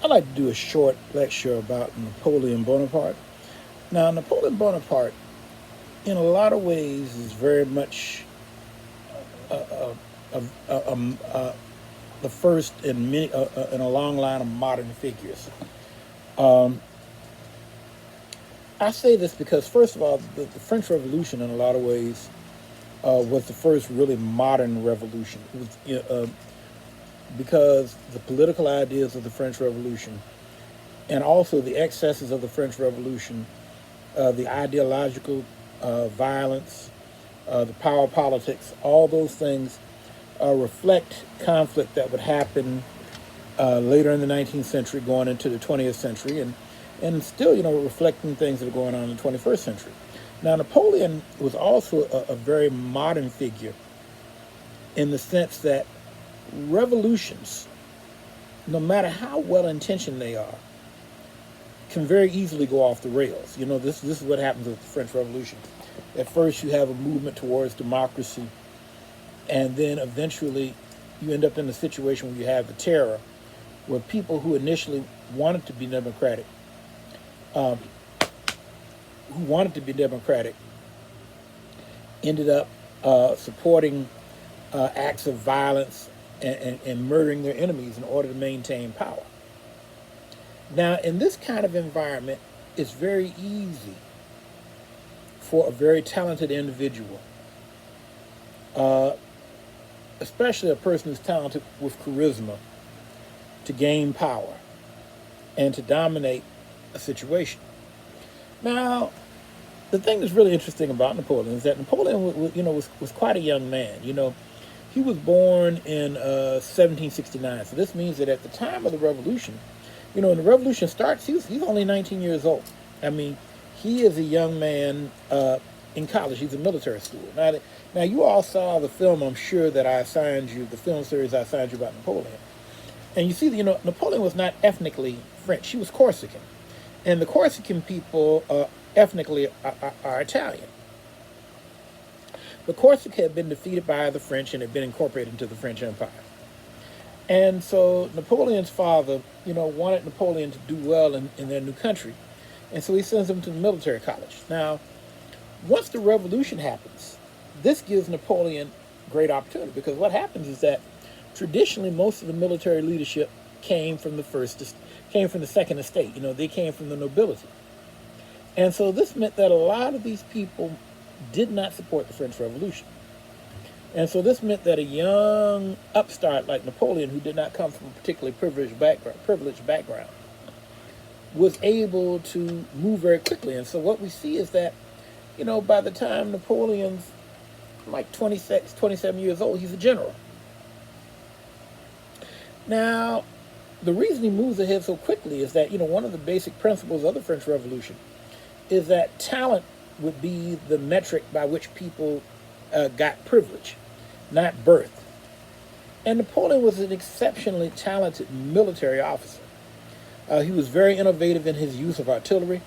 I'd like to do a short lecture about Napoleon Bonaparte. Now, Napoleon Bonaparte, in a lot of ways, is very much uh, um, uh, the first in a long line of modern figures. Um, I say this because, first of all, the French Revolution, in a lot of ways, was the first really modern revolution. It was because the political ideas of the French Revolution and also the excesses of the French Revolution, the ideological violence, the power politics, all those things reflect conflict that would happen later in the 19th century, going into the 20th century, and still, reflecting things that are going on in the 21st century. Now, Napoleon was also a very modern figure in the sense that revolutions, no matter how well intentioned they are, can very easily go off the rails. This is what happens with the French Revolution. At first, you have a movement towards democracy, and then eventually you end up in a situation where you have the terror, where people who initially wanted to be democratic, um, ended up supporting acts of violence and murdering their enemies in order to maintain power. Now, in this kind of environment, it's very easy for a very talented individual, uh, especially a person who's talented with charisma, to gain power and to dominate a situation. Now, the thing that's really interesting about Napoleon is that Napoleon, was quite a young man. He was born in 1769. So this means that at the time of the Revolution, when the Revolution starts, he's only 19 years old. I mean, he is a young man in college. He's in military school. Now, you all saw the film, I'm sure, that I assigned you, the film series I assigned you about Napoleon. And you see, Napoleon was not ethnically French. He was Corsican. And the Corsican people ethnically are Italian. But Corsica had been defeated by the French and had been incorporated into the French Empire. And so Napoleon's father, wanted Napoleon to do well in their new country. And so he sends him to the military college. Now, once the revolution happens, this gives Napoleon great opportunity, because what happens is that traditionally most of the military leadership came from the second estate. They came from the nobility. And so this meant that a lot of these people did not support the French Revolution. And so this meant that a young upstart like Napoleon, who did not come from a particularly privileged background, was able to move very quickly. And so what we see is that, by the time Napoleon's like 26, 27 years old, he's a general. Now, the reason he moves ahead so quickly is that, one of the basic principles of the French Revolution is that talent would be the metric by which people got privilege, not birth. And Napoleon was an exceptionally talented military officer. He was very innovative in his use of artillery.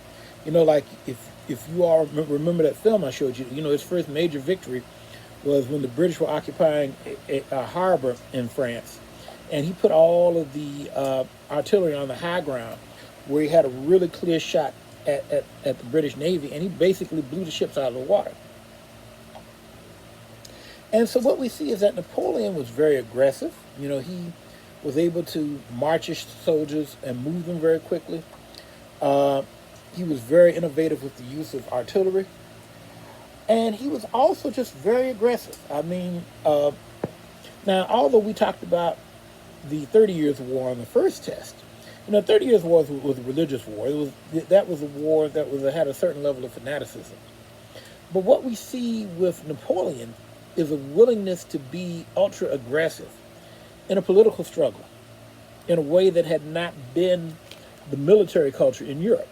Like if you all remember that film I showed you, his first major victory was when the British were occupying a harbor in France. And he put all of the artillery on the high ground, where he had a really clear shot at the British Navy, and he basically blew the ships out of the water. And so what we see is that Napoleon was very aggressive. He was able to march his soldiers and move them very quickly. He was very innovative with the use of artillery. And he was also just very aggressive. I mean, now, although we talked about the 30 Years' War on the first test, 30 Years' War was a religious war. That was a war that had a certain level of fanaticism. But what we see with Napoleon is a willingness to be ultra aggressive in a political struggle in a way that had not been the military culture in Europe.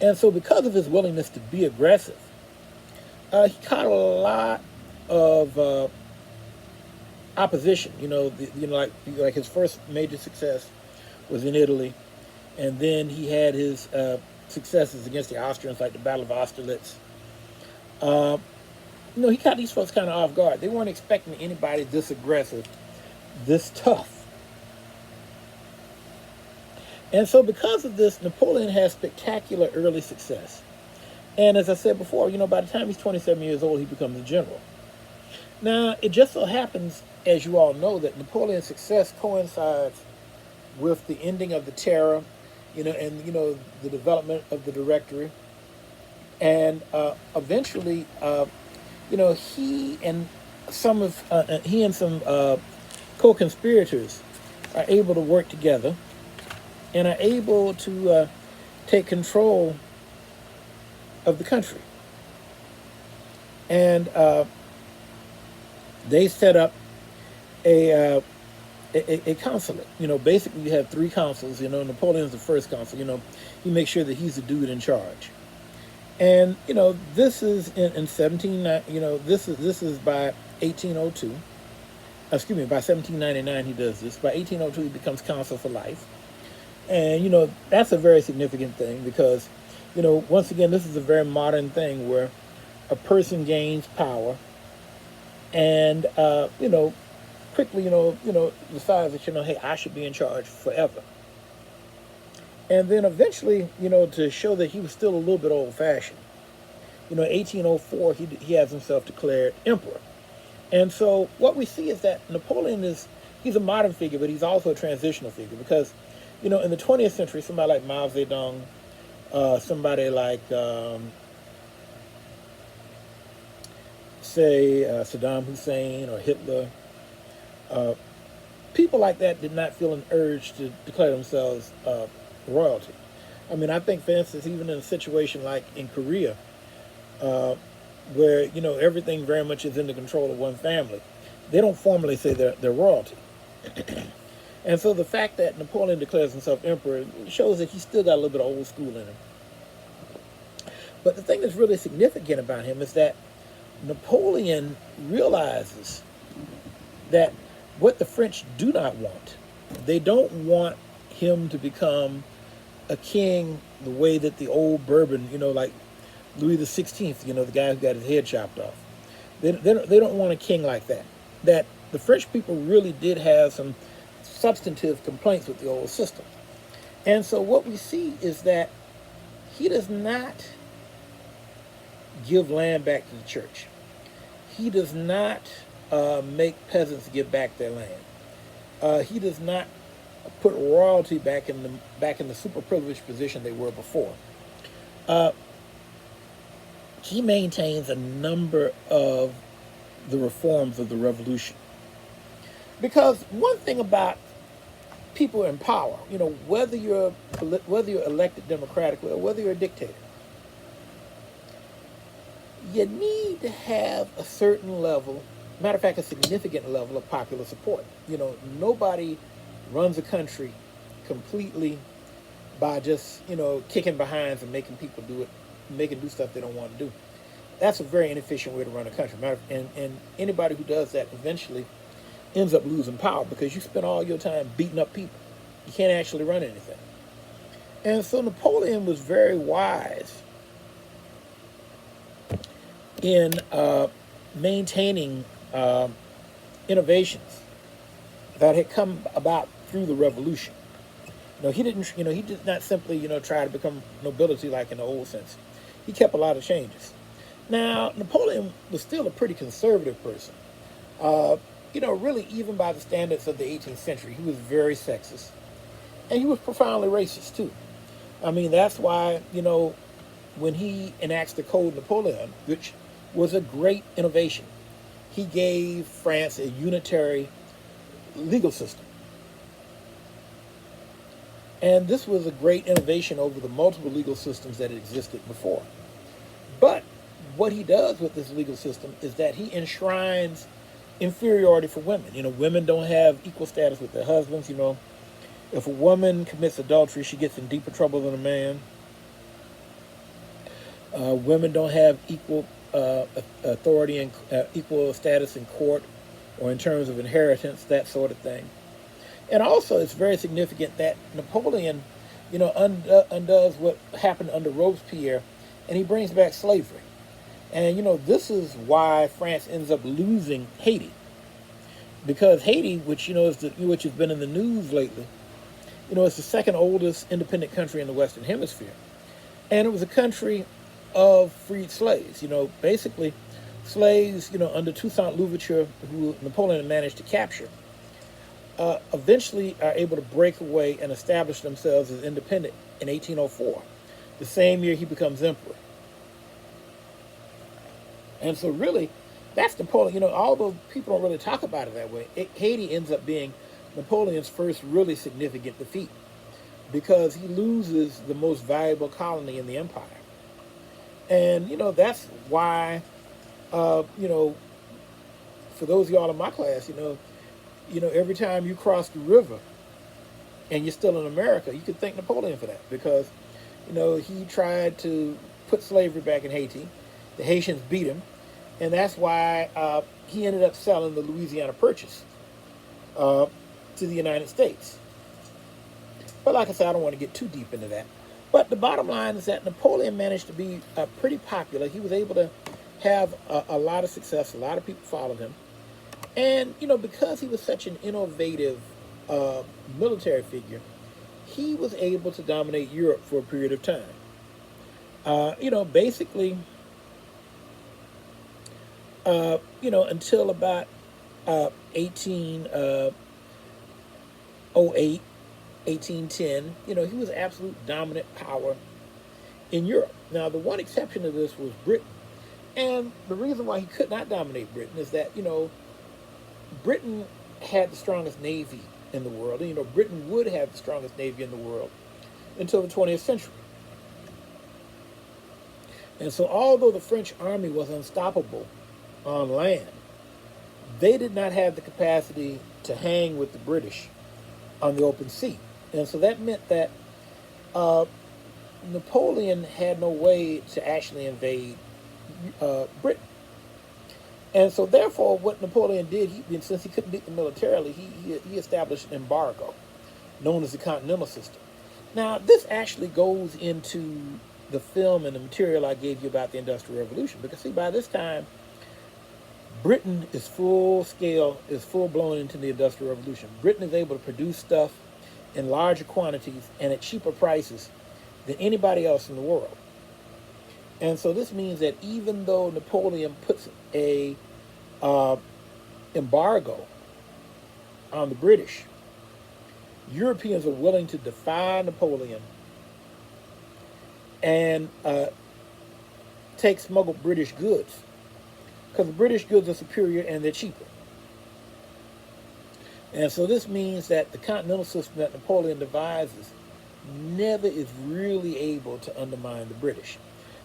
And so because of his willingness to be aggressive, he caught a lot of opposition. Like his first major success was in Italy, and then he had his successes against the Austrians, like the Battle of Austerlitz. He caught these folks kind of off guard. They weren't expecting anybody this aggressive, this tough. And so because of this, Napoleon has spectacular early success. And as I said before, by the time he's 27 years old, he becomes a general. Now, it just so happens, as you all know, that Napoleon's success coincides with the ending of the terror, and the development of the Directory, and eventually, he and some co-conspirators are able to work together and are able to take control of the country, and they set up a a consulate. Basically you have three consuls. Napoleon's the first consul. He makes sure that he's the dude in charge. And this is in 17. This is by 1802. Excuse me, by 1799 he does this. By 1802 he becomes consul for life. And that's a very significant thing because once again this is a very modern thing where a person gains power and quickly decides that hey, I should be in charge forever. And then eventually, to show that he was still a little bit old-fashioned, 1804 he has himself declared emperor. And so what we see is that Napoleon he's a modern figure, but he's also a transitional figure because in the 20th century, somebody like Mao Zedong, somebody like say Saddam Hussein or Hitler, people like that did not feel an urge to declare themselves royalty. I think, for instance, even in a situation like in Korea, where everything very much is in the control of one family, they don't formally say they're royalty. And so the fact that Napoleon declares himself emperor shows that he's still got a little bit of old school in him. But the thing that's really significant about him is that Napoleon realizes that what the French do not want, they don't want him to become a king the way that the old Bourbon, like Louis the 16th, the guy who got his head chopped off. They don't want a king like that. That the French people really did have some substantive complaints with the old system. And so what we see is that he does not give land back to the church. He does not make peasants give back their land. He does not put royalty back in the super privileged position they were before. He maintains a number of the reforms of the revolution. Because one thing about people in power, whether you're elected democratically or whether you're a dictator, you need to have a certain level, matter of fact, a significant level of popular support. Nobody runs a country completely by just, kicking behinds and making people do stuff they don't want to do. That's a very inefficient way to run a country. And anybody who does that eventually ends up losing power because you spend all your time beating up people. You can't actually run anything. And so Napoleon was very wise in maintaining innovations that had come about through the revolution. He did not simply, try to become nobility like in the old sense. He kept a lot of changes. Now, Napoleon was still a pretty conservative person. Really, even by the standards of the 18th century, he was very sexist. And he was profoundly racist, too. That's why, when he enacts the Code Napoleon, which was a great innovation, he gave France a unitary legal system. And this was a great innovation over the multiple legal systems that existed before. But what he does with this legal system is that he enshrines inferiority for women. Women don't have equal status with their husbands. If a woman commits adultery, she gets in deeper trouble than a man. Women don't have equal authority and equal status in court or in terms of inheritance, that sort of thing. And also, it's very significant that Napoleon, undoes what happened under Robespierre, and he brings back slavery. And, this is why France ends up losing Haiti. Because Haiti, which, which has been in the news lately, It's the second oldest independent country in the Western Hemisphere. And it was a country of freed slaves. Basically, slaves, under Toussaint Louverture, who Napoleon managed to capture, eventually are able to break away and establish themselves as independent in 1804, the same year he becomes emperor. And so, really, that's Napoleon. Although people don't really talk about it that way, Haiti ends up being Napoleon's first really significant defeat because he loses the most valuable colony in the empire. And, that's why, for those of y'all in my class, every time you cross the river and you're still in America, you can thank Napoleon for that because, he tried to put slavery back in Haiti. The Haitians beat him, and that's why he ended up selling the Louisiana Purchase to the United States. But like I said, I don't want to get too deep into that. But the bottom line is that Napoleon managed to be pretty popular. He was able to have a lot of success. A lot of people followed him. And, because he was such an innovative military figure, he was able to dominate Europe for a period of time. Basically, until about 1808, 1810, he was absolute dominant power in Europe. Now, the one exception to this was Britain. And the reason why he could not dominate Britain is that, Britain had the strongest navy in the world. And, Britain would have the strongest navy in the world until the 20th century. And so although the French army was unstoppable on land, they did not have the capacity to hang with the British on the open sea. And so that meant that Napoleon had no way to actually invade Britain. And so therefore what Napoleon did, since he couldn't beat them militarily, he established an embargo known as the Continental System. Now, this actually goes into the film and the material I gave you about the Industrial Revolution. Because, see, by this time, Britain is full blown into the Industrial Revolution. Britain is able to produce stuff in larger quantities and at cheaper prices than anybody else in the world. And so this means that even though Napoleon puts a embargo on the British, Europeans are willing to defy Napoleon and take smuggled British goods because the British goods are superior and they're cheaper. And so this means that the continental system that Napoleon devises never is really able to undermine the British.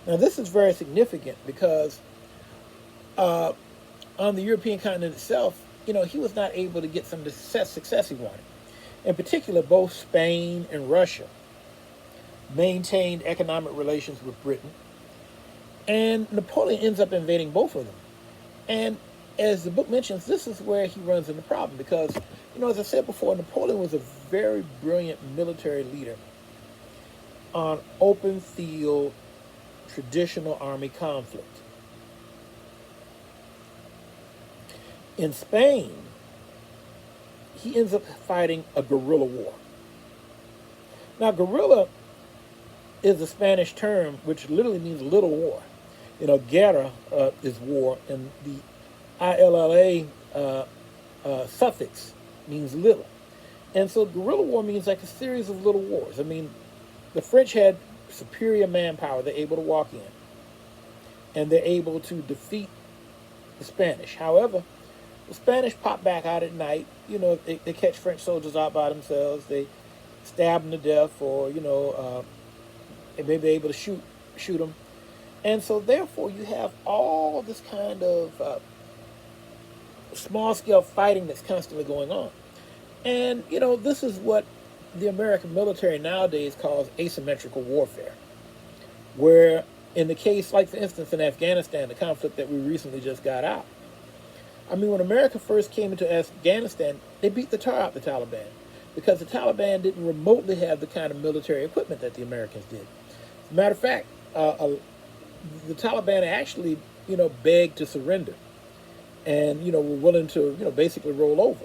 Now, this is very significant because on the European continent itself, he was not able to get some of the success he wanted. In particular, both Spain and Russia maintained economic relations with Britain, and Napoleon ends up invading both of them. And as the book mentions, this is where he runs into the problem because, as I said before, Napoleon was a very brilliant military leader on open field, traditional army conflict. In Spain, he ends up fighting a guerrilla war. Now, guerrilla is a Spanish term which literally means little war. Guerra is war, and the ILLA suffix means little. And so guerrilla war means like a series of little wars. I mean, the French had superior manpower. They're able to walk in, and they're able to defeat the Spanish. However, the Spanish pop back out at night. They catch French soldiers out by themselves. They stab them to death, or they may be able to shoot them. And so therefore you have all this kind of small-scale fighting that's constantly going on. And, this is what the American military nowadays calls asymmetrical warfare, where in the case, like for instance in Afghanistan, the conflict that we recently just got out, I mean, when America first came into Afghanistan, they beat the tar out the Taliban because the Taliban didn't remotely have the kind of military equipment that the Americans did. As a matter of fact, the Taliban actually, begged to surrender and, were willing to, basically roll over.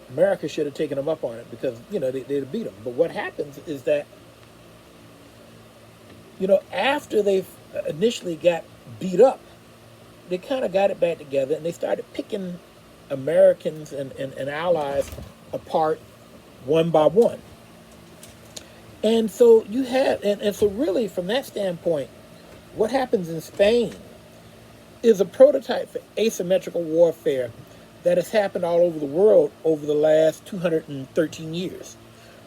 America should have taken them up on it because, they'd beat them. But what happens is that, after they initially got beat up, they kind of got it back together and they started picking Americans and allies apart one by one. And so you had, and so really from that standpoint, what happens in Spain is a prototype for asymmetrical warfare that has happened all over the world over the last 213 years.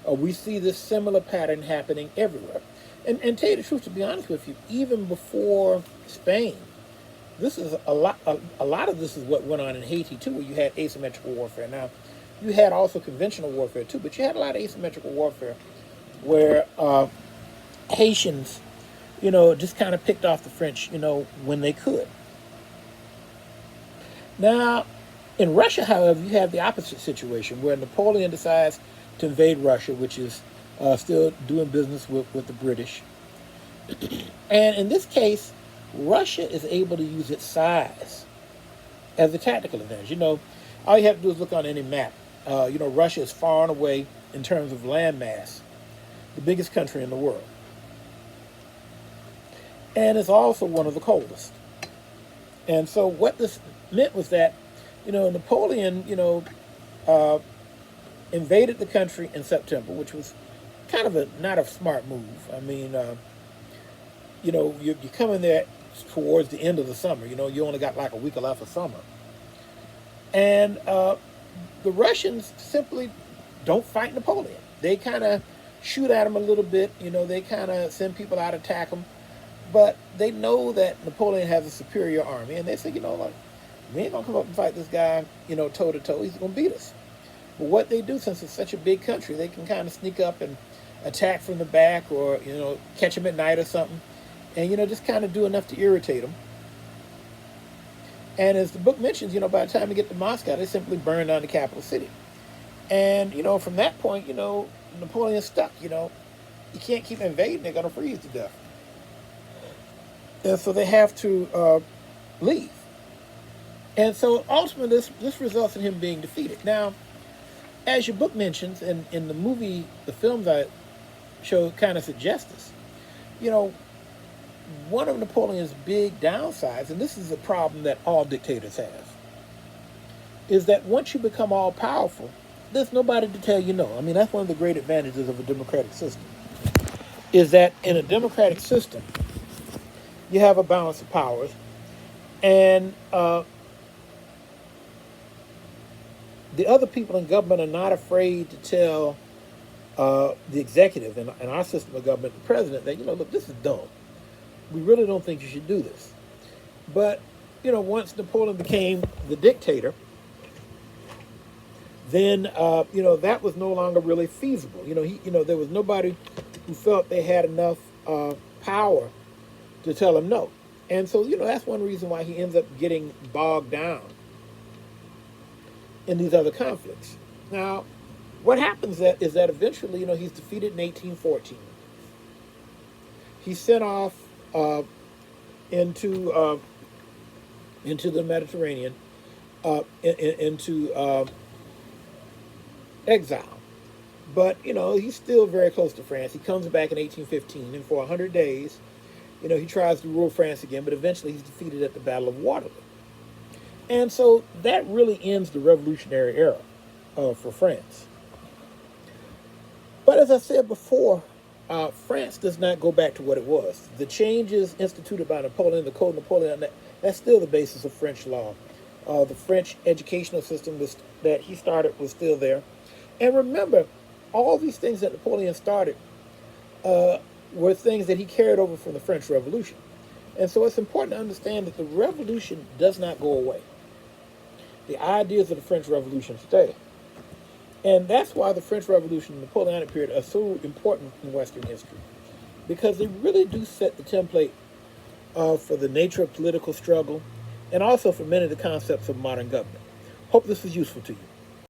We see this similar pattern happening everywhere. And tell you the truth, to be honest with you, even before Spain, this is a lot of this is what went on in Haiti too, where you had asymmetrical warfare. Now, you had also conventional warfare too, but you had a lot of asymmetrical warfare where Haitians, just kind of picked off the French, when they could. Now, in Russia, however, you have the opposite situation where Napoleon decides to invade Russia, which is still doing business with the British. And in this case, Russia is able to use its size as a tactical advantage. All you have to do is look on any map. Russia is far and away, in terms of land mass, the biggest country in the world. And it's also one of the coldest. And so what this meant was that, Napoleon, invaded the country in September, which was kind of not a smart move. I mean, you're coming there towards the end of the summer. You only got like a week left of summer. And the Russians simply don't fight Napoleon. They kind of shoot at him a little bit. They kind of send people out to attack him. But they know that Napoleon has a superior army. And they say, like, we ain't going to come up and fight this guy, toe to toe. He's going to beat us. But what they do, since it's such a big country, they can kind of sneak up and attack from the back or, catch him at night or something. And, just kind of do enough to irritate him. And as the book mentions, by the time they get to Moscow, they simply burn down the capital city. And, from that point, Napoleon's stuck, You can't keep invading. They're going to freeze to death. And so they have to leave. And so ultimately this results in him being defeated. Now, as your book mentions, and in the movie, the films I show kind of suggest this, one of Napoleon's big downsides, and this is a problem that all dictators have, is that once you become all powerful, there's nobody to tell you no. I mean, that's one of the great advantages of a democratic system, is that in a democratic system, you have a balance of powers, and the other people in government are not afraid to tell the executive and our system of government, the president, that, look, this is dumb. We really don't think you should do this. But, once Napoleon became the dictator, then, that was no longer really feasible. There was nobody who felt they had enough power to tell him no. And so, that's one reason why he ends up getting bogged down in these other conflicts. Now, what happens is that eventually, he's defeated in 1814. He's sent off into the Mediterranean, into exile. But, he's still very close to France. He comes back in 1815, and for 100 days, he tries to rule France again, but eventually he's defeated at the Battle of Waterloo. And so that really ends the Revolutionary era for France. But as I said before, France does not go back to what it was. The changes instituted by Napoleon, the Code Napoleon, that's still the basis of French law. The French educational system that he started was still there. And remember, all these things that Napoleon started were things that he carried over from the French Revolution. And so it's important to understand that the revolution does not go away. The ideas of the French Revolution stay. And that's why the French Revolution and the Napoleonic period are so important in Western history, because they really do set the template for the nature of political struggle and also for many of the concepts of modern government. Hope this was useful to you.